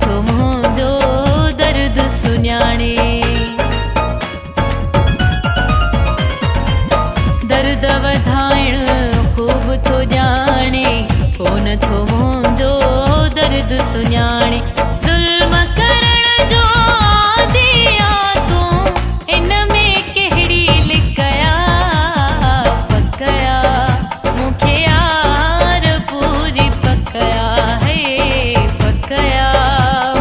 थो मुंहिंजो दर्द सुञाणे। दर्द वधाइण ख़ूब थो ॼाणे, कोन थो मुंहिंजो दर्द सुञाणे। ज़ुल्म करण जो आदी आ तूं, इन में कहिड़ी लिकया पकया, मूंखे यार पूरी पकया है पकया,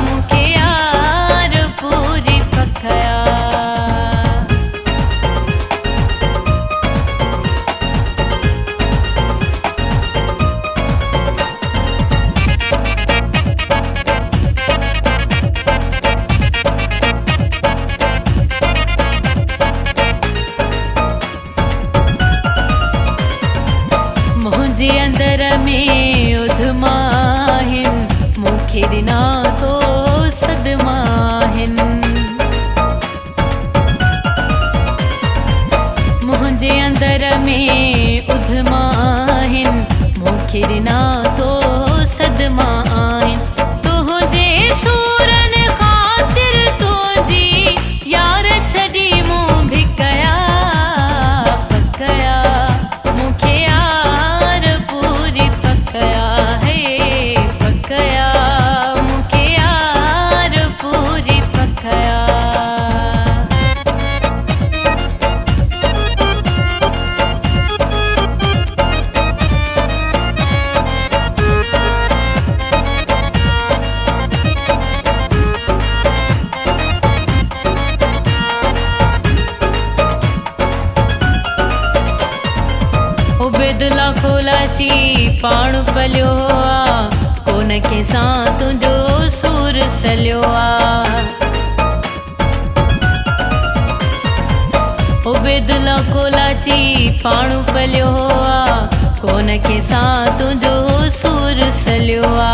मूंखे यार पूरी पकया। मुंहिंजे अंदर में उधमा आहिनि, मूंखे ॾिना तो सदमा आहिनि। मुंहिंजे अंदर में उधमा आहिनि, मूंखे ॾिना तो सदमा आहिनि। तुंहिंजे सूरनि ख़ातिर तुंहिंजी यार छॾी मूं बि कया पकया, मूंखे यार पूरी पकया है पकया, मूंखे यार पूरी पकया। उबेदुल्ला खोलाची पाण पलियो आ, कोन कंहिंसां तुंहिंजो सूर सलियो आ। उबेदुल्ला खोलाची पाण पलियो आ, कोन कंहिंसां तुंहिंजो सूर सलियो आ।